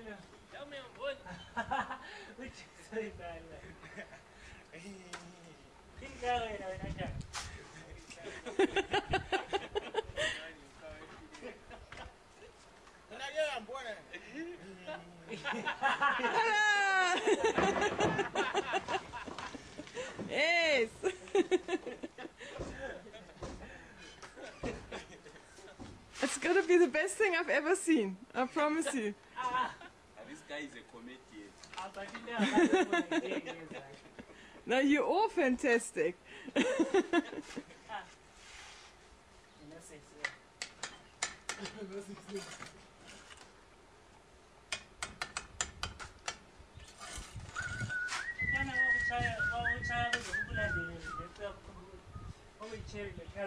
nữa. Cháu mèo buồn. Ui trời ơi. Thích đời rồi nó chẳng. Nó nhớ làm buồn này. Yes. It's gonna be the best thing I've ever seen. I promise you. This guy is a comedian. No, you're all fantastic. Ôi trời, cái